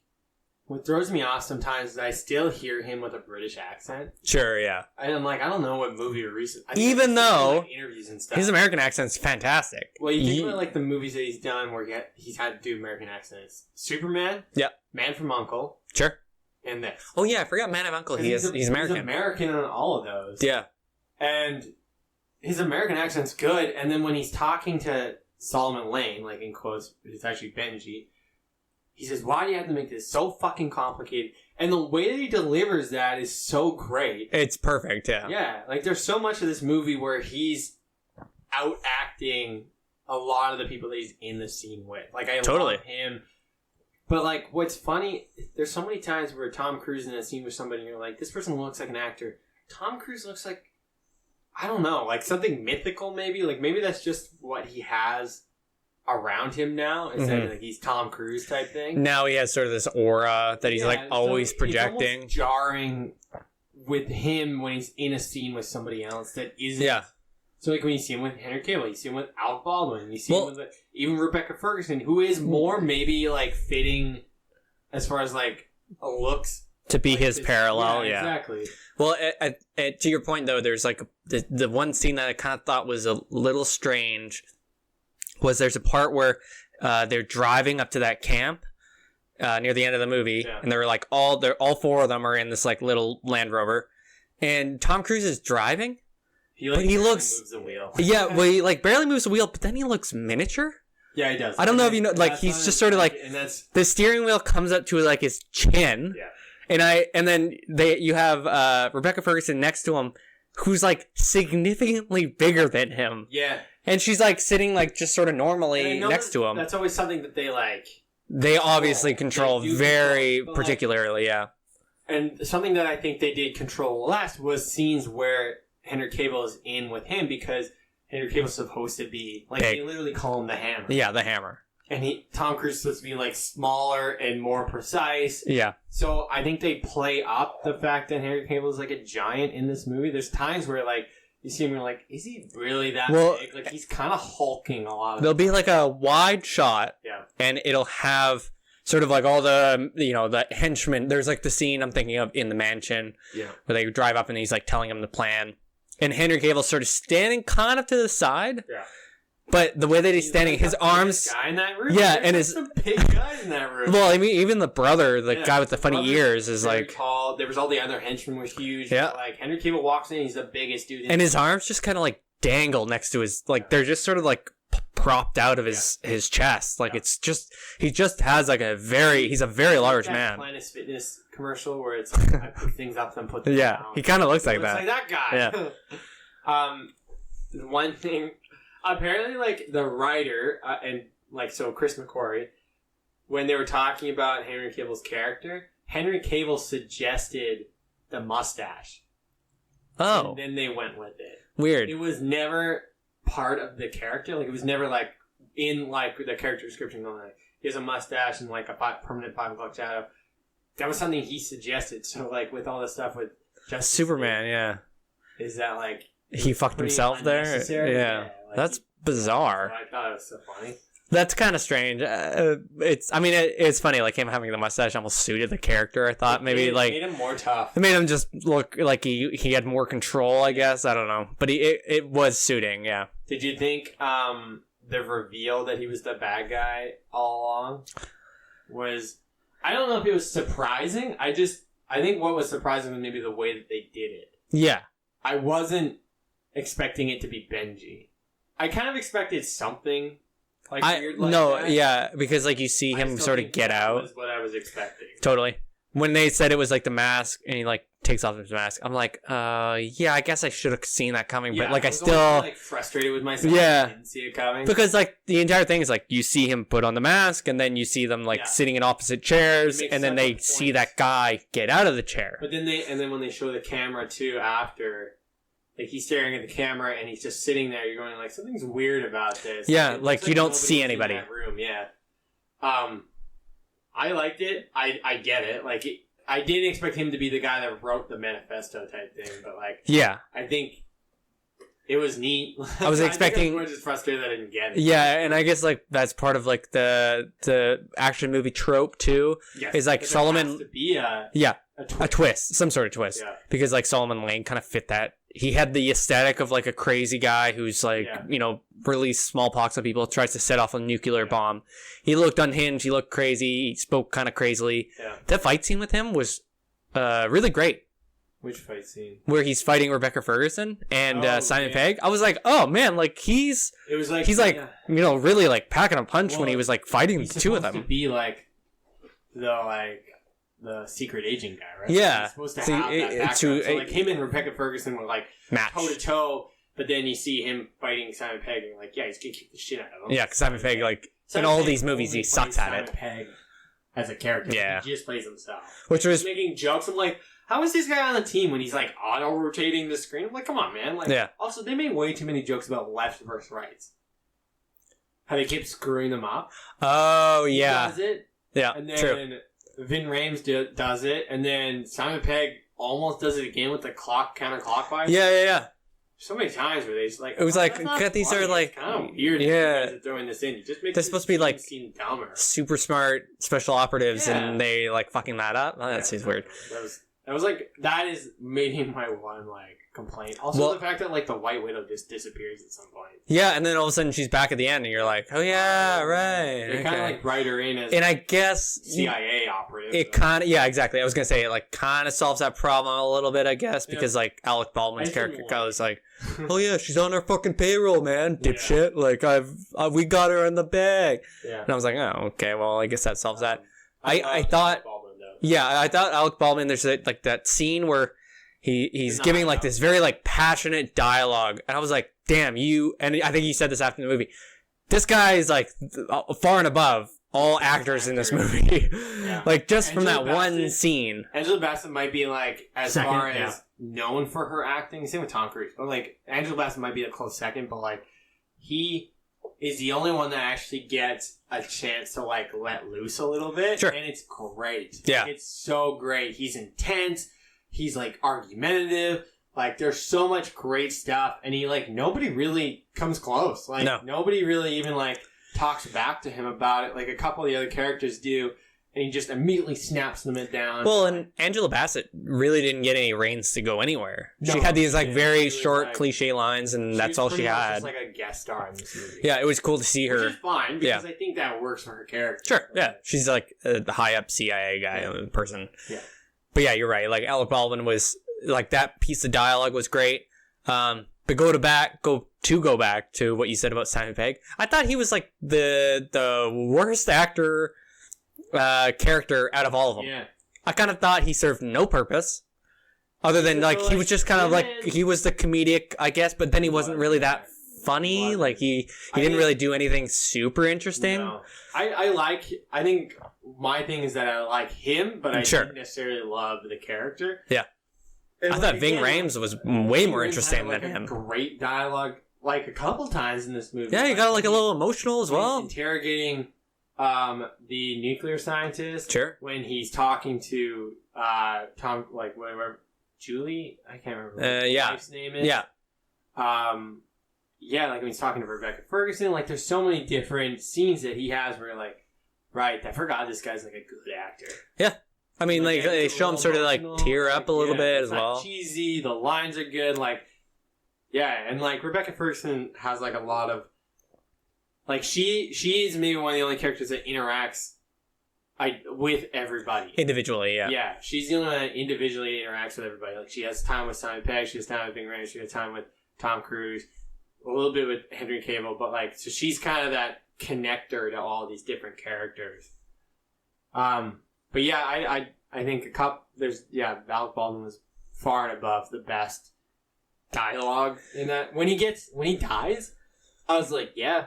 what throws me off sometimes is I still hear him with a British accent. Sure, yeah. And I'm like, I don't know what movie or recent. Even though like, interviews and stuff, his American accent's fantastic. Well, you think about like the movies that he's done where he's had to do American accents. Superman, yeah, Man from U.N.C.L.E., sure, and this. Oh yeah, I forgot Man of U.N.C.L.E. He's American. He's American on all of those. Yeah. And his American accent's good, and then when he's talking to Solomon Lane, like in quotes, it's actually Benji, he says, why do you have to make this so fucking complicated? And the way that he delivers that is so great. It's perfect, yeah. Yeah, like there's so much of this movie where he's out-acting a lot of the people that he's in the scene with. Like, I love him. But, like, what's funny, there's so many times where Tom Cruise in a scene with somebody and you're like, this person looks like an actor. Tom Cruise looks like, I don't know, like something mythical maybe. Like maybe that's just what he has around him now. Instead of like he's Tom Cruise type thing. Now he has sort of this aura that he's like always projecting. It's jarring with him when he's in a scene with somebody else that isn't. Yeah. So like when you see him with Henry Cavill, you see him with Alec Baldwin, you see him with even Rebecca Ferguson, who is more maybe like fitting as far as like looks. To be like his parallel, yeah. Exactly. Well, to your point, though, there's like the one scene that I kind of thought was a little strange was there's a part where they're driving up to that camp near the end of the movie, and they're like all four of them are in this like little Land Rover, and Tom Cruise is driving, but he looks moves the wheel. Yeah, well, he like barely moves the wheel, but then he looks miniature. Yeah, he does. I don't know if you know, like he's just sort of like the steering wheel comes up to like his chin. Yeah. And then you have Rebecca Ferguson next to him, who's like significantly bigger than him. Yeah. And she's like sitting like just sort of normally next to him. That's always something that they like. They obviously control very particularly, yeah. And something that I think they did control less was scenes where Henry Cavill is in with him, because Henry Cavill's supposed to be like they literally call him the Hammer. Yeah, the Hammer. And Tom Cruise is supposed to be like smaller and more precise. Yeah. So I think they play up the fact that Henry Cavill is like a giant in this movie. There's times where like you see him and you're like, is he really that big? Like he's kind of hulking a lot of There'll be like a wide shot. Yeah. And it'll have sort of like all the, the henchmen. There's like the scene I'm thinking of in the mansion. Yeah. Where they drive up and he's like telling him the plan. And Henry Cavill's sort of standing kind of to the side. Yeah. But the way that he's standing, his arms. Guy in that room? Yeah, and his some big guys in that room. Well, I mean, even the brother, the guy with the funny ears, is like tall. There was all the other henchmen were huge. Yeah, like Henry Cavill walks in, he's the biggest dude. And his arms just kind of like dangle next to his they're just sort of like propped out of his chest. Like it's just he just has like he's a very large man. Planet Fitness commercial where it's like I put things up and put them down. He kind of looks like that. Like that guy. Yeah. One thing. Apparently, like, the writer, and, like, so Chris McQuarrie, when they were talking about Henry Cavill's character, Henry Cavill suggested the mustache. Oh. And then they went with it. Weird. It was never part of the character. Like, it was never, like, in, like, the character description. Like, he has a mustache and, like, a permanent 5 o'clock shadow. That was something he suggested. So, like, with all this stuff with Justice Superman, yeah. Is that, like... He fucked himself there? Yeah. Like that's bizarre. I thought it was so funny. That's kind of strange. It's funny, like him having the mustache almost suited the character, I thought. Maybe it like made him more tough. It made him just look like he had more control, I guess. I don't know. But it was suiting, yeah. Did you think the reveal that he was the bad guy all along was... I don't know if it was surprising. I think what was surprising was maybe the way that they did it. Yeah. I wasn't expecting it to be Benji. I kind of expected something weird like that. Yeah, because like you see him sort of get out. That was what I was expecting. Totally. When they said it was like the mask and he like takes off his mask. I'm like, yeah, I guess I should have seen that coming, but like I was still always, like frustrated with myself. Yeah. I didn't see it coming because like the entire thing is like you see him put on the mask, and then you see them like sitting in opposite chairs, and then they see that guy get out of the chair. But then when they show the camera too after. Like, he's staring at the camera, and he's just sitting there. You're going, like, something's weird about this. Yeah, like you don't see anybody. In that room, yeah. I liked it. I get it. Like, I didn't expect him to be the guy that wrote the manifesto type thing, but, like... Yeah. I think it was neat. I was expecting... I was just frustrated that I didn't get it. Yeah, and I guess, like, that's part of, like, the action movie trope, too. Yes, is, like, Solomon... Has to be a twist. Some sort of twist. Yeah. Because, like, Solomon Lane kind of fit that. He had the aesthetic of like a crazy guy who's like, released smallpox on people, tries to set off a nuclear bomb. He looked unhinged. He looked crazy. He spoke kind of crazily. Yeah. That fight scene with him was really great. Which fight scene? Where he's fighting Rebecca Ferguson and Simon Pegg. I was like, oh man, like he's really like packing a punch when he was like fighting the two of them. To be like the secret agent guy, right? Yeah. He's supposed to have that background. So, like, him and Rebecca Ferguson were, like, toe-to-toe, but then you see him fighting Simon Pegg, and you're like, yeah, he's gonna kick the shit out of him. Yeah, because Simon Pegg, like, in all these movies, he sucks at it. Simon Pegg as a character. Yeah. He just plays himself. Which was... He's making jokes. I'm like, how is this guy on the team when he's, like, auto-rotating the screen? I'm like, come on, man. Like, also, they made way too many jokes about left versus rights. How they keep screwing them up. Oh, yeah. He does it. Yeah, and then, true. Vin Rames does it, and then Simon Pegg almost does it again with the clock counterclockwise. Yeah. So many times where they just like... It was like, these are like... It's kind of weird that you guys are throwing this in. You just make they're supposed to be like seem dumber. Super smart special operatives, and they like fucking that up. Oh, that seems weird. That is maybe my one like complaint. Also, the fact that like the White Widow just disappears at some point. Yeah, and then all of a sudden she's back at the end, and you're like, oh yeah, right. They kind of like write her in as, and I guess CIA operative. It kind of exactly. I was gonna say it like kind of solves that problem a little bit, I guess, because like Alec Baldwin's character goes like, oh yeah, she's on our fucking payroll, man, dipshit. Like we got her in the bag. Yeah. And I was like, oh okay, well I guess that solves that. I thought. Yeah, I thought Alec Baldwin, there's like that scene where he's giving like this very like passionate dialogue, and I was like, damn, and I think you said this after the movie, this guy is like far and above all actors in this movie. Like just from that one scene. Angela Bassett might be like far as known for her acting, same with Tom Cruise, but like Angela Bassett might be a close second, but like he is the only one that actually gets a chance to like let loose a little bit. Sure. And it's great. Yeah. Like, it's so great. He's intense. He's like argumentative. Like there's so much great stuff, and he like nobody really comes close. Like nobody really even like talks back to him about it. Like a couple of the other characters do, and he just immediately snaps them down. Well, and Angela Bassett really didn't get any reins to go anywhere. She had these like very short like, cliche lines, and that's all she had. Just like a guest star in this movie. Yeah, it was cool to see her. Which is fine because I think that works for her character. Sure, yeah, she's like a high up CIA guy person. Yeah, but yeah, you're right. Like Alec Baldwin was like that piece of dialogue was great. But go back to what you said about Simon Pegg. I thought he was like the worst actor. Character out of all of them. Yeah. I kind of thought he served no purpose other than like he was just kind of like he was the comedic, I guess, but then he wasn't really that funny. Like he didn't really do anything super interesting. No. I think my thing is that I like him, but I didn't necessarily love the character. Yeah. And I thought Ving Rhames was way more interesting than him. Great dialogue like a couple times in this movie. Yeah, he got like a little emotional as well. Interrogating the nuclear scientist. Sure. When he's talking to Tom, like whatever, Julie, I can't remember what his wife's name is. Yeah. Like when he's talking to Rebecca Ferguson, like there's so many different scenes that he has where you're like, right, I forgot this guy's like a good actor. Yeah. I mean, like they show him sort of like tear up a little bit as well. Cheesy, the lines are good, like and like Rebecca Ferguson has like a lot of. Like, she's maybe one of the only characters that interacts with everybody. Individually, yeah. Yeah, she's the only one that individually interacts with everybody. Like, she has time with Simon Pegg, she has time with Ving Rhames, she has time with Tom Cruise, a little bit with Henry Cavill, but, like, so she's kind of that connector to all these different characters. But, yeah, I think Alec Baldwin was far and above the best dialogue in that. When he dies, I was like, yeah.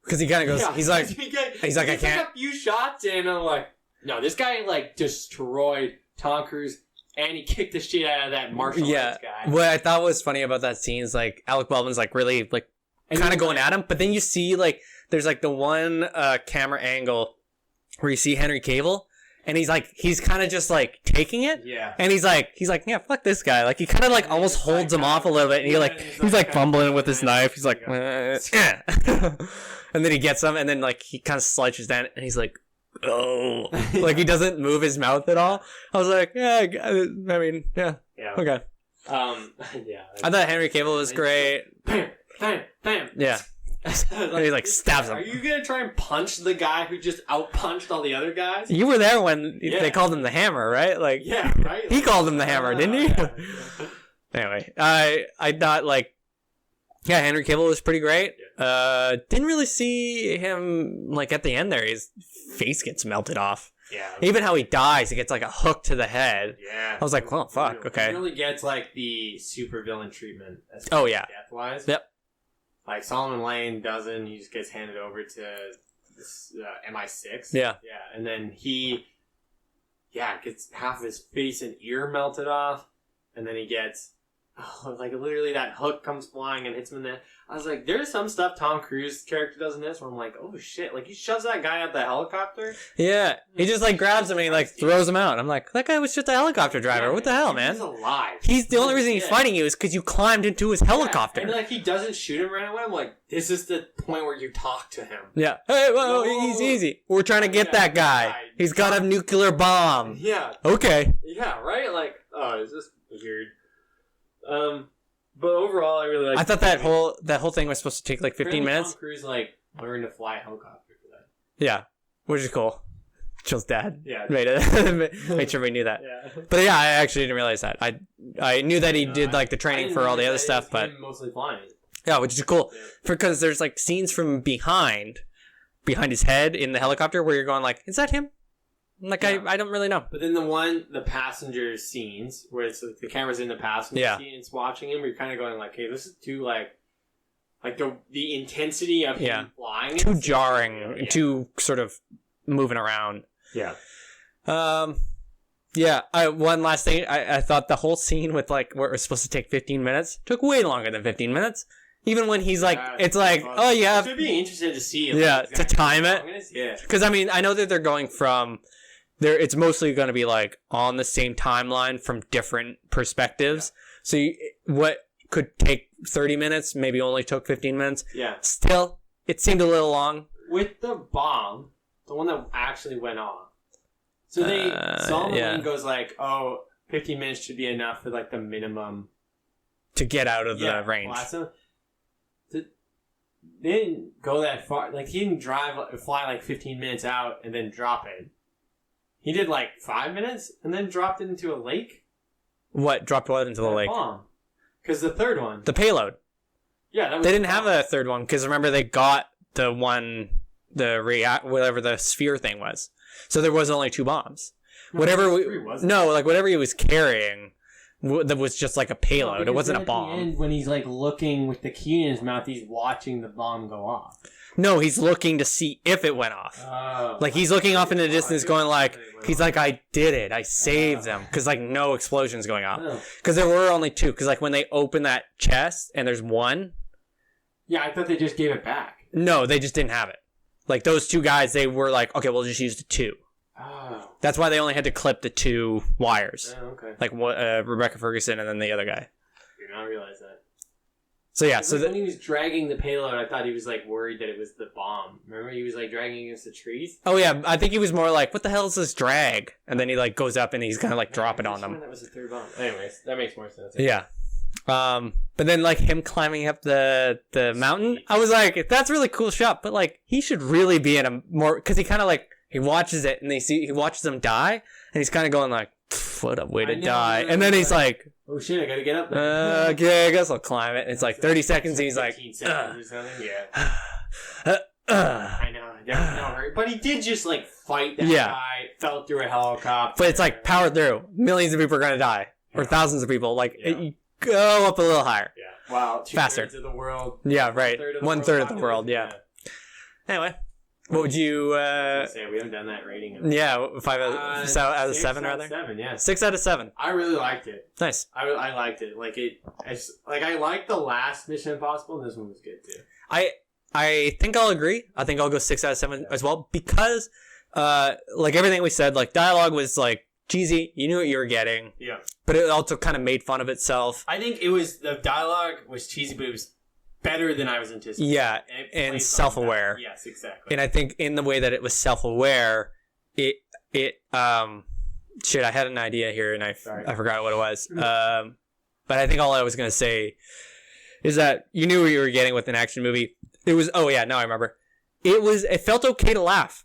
Because he kind of goes, Yeah. he's like, I can't. Like a few shots, and I'm like, no, this guy like destroyed Tom Cruise, and he kicked the shit out of that martial arts guy. What I thought was funny about that scene is like Alec Baldwin's like really like kind of going at him, but then you see like there's like the one camera angle where you see Henry Cavill, and he's kind of just like taking it, and he's like yeah, fuck this guy, like he kind of like almost holds him off a little bit, and he's like fumbling with his knife, he's like yeah. And then he gets him, and then like he kind of slices down, and he's like, oh, like he doesn't move his mouth at all. I was like, yeah, I mean, yeah, okay. Yeah. I thought Henry Cavill was great. Bam, bam, bam. Yeah. And he like stabs him. Are you gonna try and punch the guy who just outpunched all the other guys? You were there when they called him the Hammer, right? Like, yeah, right. He called him the Hammer, didn't he? Yeah. Anyway, I thought like, yeah, Henry Cavill was pretty great. Didn't really see him like at the end there. His face gets melted off. Yeah. Even how he dies, he gets like a hook to the head. Yeah. I was like, well, fuck, okay. He really gets like the supervillain treatment. Oh yeah. Death wise. Yep. Like Solomon Lane doesn't. He just gets handed over to this MI6. Yeah. Yeah, and then he, gets half of his face and ear melted off, and then he gets, like literally that hook comes flying and hits him in the. I was like, there's some stuff Tom Cruise's character does in this where I'm like, oh shit, like he shoves that guy out the helicopter. Yeah, he just like grabs him and he like throws him out. I'm like, that guy was just a helicopter driver. What the hell, man? He's alive. He's the only reason he's fighting you is because you climbed into his helicopter. And like he doesn't shoot him right away. I'm like, this is the point where you talk to him. Yeah. Hey, whoa, easy. We're trying to get that guy. He's got a nuclear bomb. Yeah. Okay. Yeah. Right. Like, oh, it's just weird. But overall, I really like. I thought that whole thing was supposed to take like 15 minutes. Tom Cruise like learned to fly a helicopter for that. Yeah, which is cool. Jill's dad. Yeah. Made sure we knew that. Yeah. But yeah, I actually didn't realize that. I knew that he did like the training for all the other stuff, but mostly flying. Yeah, which is cool because there's like scenes from behind his head in the helicopter where you're going like, is that him? Like I don't really know. But then the passenger scenes where it's like the camera's in the passenger seat and it's watching him, you're kind of going like, hey, this is too like the intensity of him flying, too jarring, too sort of moving around. Yeah. One last thing, I thought the whole scene with like where it was supposed to take 15 minutes took way longer than 15 minutes. Even when he's like, it's like, oh yeah. I'd be interested to see. To time it. Yeah. Because I mean, I know that they're going from. It's mostly going to be like on the same timeline from different perspectives. So what could take 30 minutes maybe only took 15 minutes. Yeah. Still, it seemed a little long. With the bomb, the one that actually went off. So Solomon goes like, 15 minutes should be enough for like the minimum. To get out of the range. They didn't go that far. Like he didn't fly like 15 minutes out and then drop it. He did like 5 minutes and then dropped it into a lake. What? Dropped what into the lake? Bomb. Because the third one. The payload. Yeah, that was they didn't have a third one because remember they got the one, whatever the sphere thing was. So there was only 2 bombs. No, whatever he was carrying, that was just like a payload. It wasn't a bomb. At the end, when he's like looking with the key in his mouth, he's watching the bomb go off. No, he's looking to see if it went off. Oh. Like, he's looking off in the distance going like, he's like, I did it. I saved them. Because, like, no explosions going off. Because there were only 2. Because, like, when they open that chest and there's 1. Yeah, I thought they just gave it back. No, they just didn't have it. Like, those 2 guys, they were like, okay, we'll just use the 2. Oh. That's why they only had to clip the 2 wires. Oh, okay. Like, Rebecca Ferguson and then the other guy. I did not realize that. So yeah, when he was dragging the payload, I thought he was like worried that it was the bomb. Remember, he was like dragging against the trees. Oh yeah, I think he was more like, "What the hell is this drag?" And then he like goes up and he's gonna like drop it on them. That was the third bomb. Anyways, that makes more sense. Yeah, but then like him climbing up the mountain, I was like, "That's a really cool shot," but like he should really be in a more because he kind of like he watches it and he watches them die and he's kind of going like, "What a way to die!" And then he's like. Oh shit, I gotta get up there. Okay, I guess I'll climb it. It's like 30 seconds and he's like... 15 seconds or something, yeah. I know, there was no hurry. But he did just like fight that guy, fell through a helicopter. But it's like powered through. Millions of people are gonna die. or thousands of people. Like, go up a little higher. Yeah. Wow. Faster. 2/3 of the world. Yeah, right. 1/3 of the world, yeah. Anyway, what would you... say, we haven't done that rating. Yeah, 5 out of 7, rather? 7, yeah. 6 out of 7. I really liked it. Nice. I liked it. I liked the last Mission Impossible, and this one was good, too. I think I'll agree. I think I'll go 6 out of 7 as well, because, like everything we said, like, dialogue was, like, cheesy. You knew what you were getting. Yeah. But it also kind of made fun of itself. I think the dialogue was cheesy, but it was better than I was anticipating. Yeah, and self-aware. Yes, exactly. And I think in the way that it was self-aware, shit, I had an idea here and I forgot what it was. But I think all I was going to say is that you knew what you were getting with an action movie. It was, now I remember. It felt okay to laugh.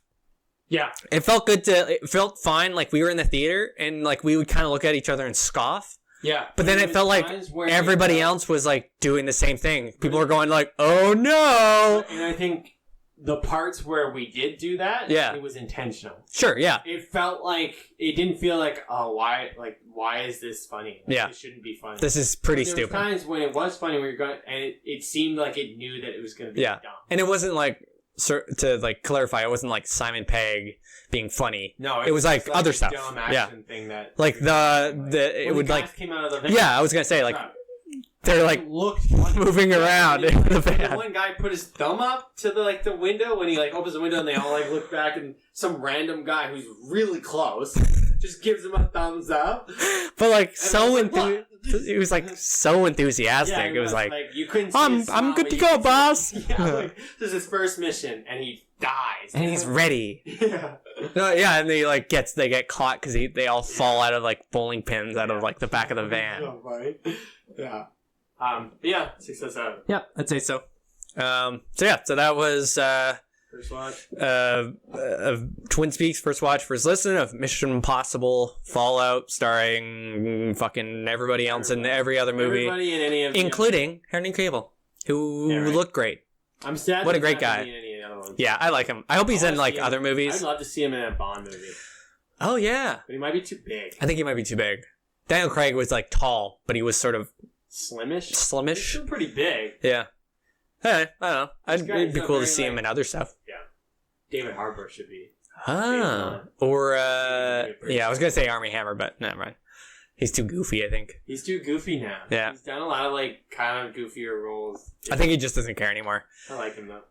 Yeah. It felt good it felt fine. Like we were in the theater and like we would kind of look at each other and scoff. Yeah. But then it felt like everybody else was like doing the same thing. People were going like, oh no. And I think the parts where we did do that, it was intentional. Sure, yeah. It felt like, it didn't feel like, oh, why is this funny? Like, it shouldn't be funny. This is pretty stupid. There were times when it was funny where you're going, and it seemed like it knew that it was going to be dumb. And it wasn't like, to like clarify, it wasn't like Simon Pegg being funny. No, it was like other stuff. Dumb action thing that like it would like came out of the van. Yeah, I was gonna say like they're like moving around in the van. One guy put his thumb up to the window when he like opens the window and they all like look back and some random guy who's really close just gives him a thumbs up. But like it was like so enthusiastic. Yeah, it was like you couldn't see I'm good to go, boss. Like this is his first mission and he dies and he's ready. Yeah. No, and they get caught because they all fall out of like bowling pins out of like the back of the van. Oh, right. Yeah. 6 out of 7. Yeah, I'd say so. So that was first watch. Twin Peaks first watch, first listen of Mission Impossible Fallout, starring fucking everybody else in every other movie, everybody in any of including Henry Cavill, who looked great. I'm sad. What a great guy. Yeah, I like him. I hope he's in like other movies. I'd love to see him in a Bond movie. Oh yeah, but he might be too big. I think he might be too big. Daniel Craig was like tall, but he was sort of slimish. He's still pretty big. Yeah. Hey, I don't know. It'd be cool to see him in other stuff. Yeah. David Harbour should be. Or I was gonna say Armie Hammer, but never mind. He's too goofy, I think. He's too goofy now. Yeah. He's done a lot of like kind of goofier roles. I think he just doesn't care anymore. I like him though.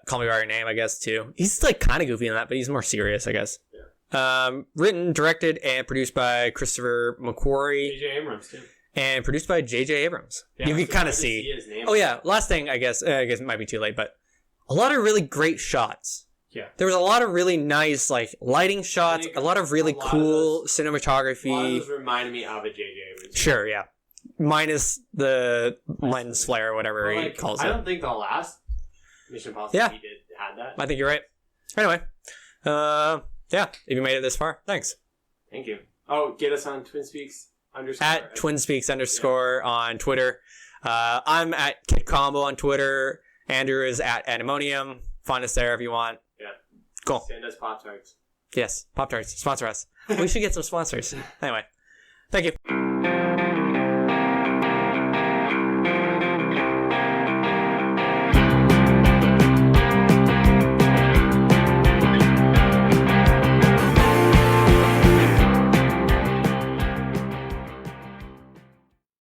Call Me by Your Name, I guess too. He's like kind of goofy in that, but he's more serious, I guess. Yeah. Written, directed, and produced by Christopher McQuarrie. J.J. Abrams too. And produced by J.J. Abrams. Yeah, you can kind of see. His name. Oh yeah, last thing I guess it might be too late, but a lot of really great shots. Yeah. There was a lot of really nice like lighting shots, a lot of really cool cinematography. A lot of those reminded me of a J.J. Abrams. Sure, yeah. Minus the lens flare or whatever he calls it. I don't think the last Mission Impossible had that. I think you're right. Anyway, if you made it this far, thanks. Thank you. Oh, get us on TwinSpeaks _ at TwinSpeaks _ on Twitter. I'm at Kid Combo on Twitter. Andrew is at Anemonium. Find us there if you want. Yeah. Cool. Send us Pop-Tarts. Yes, Pop-Tarts. Sponsor us. We should get some sponsors. Anyway, thank you.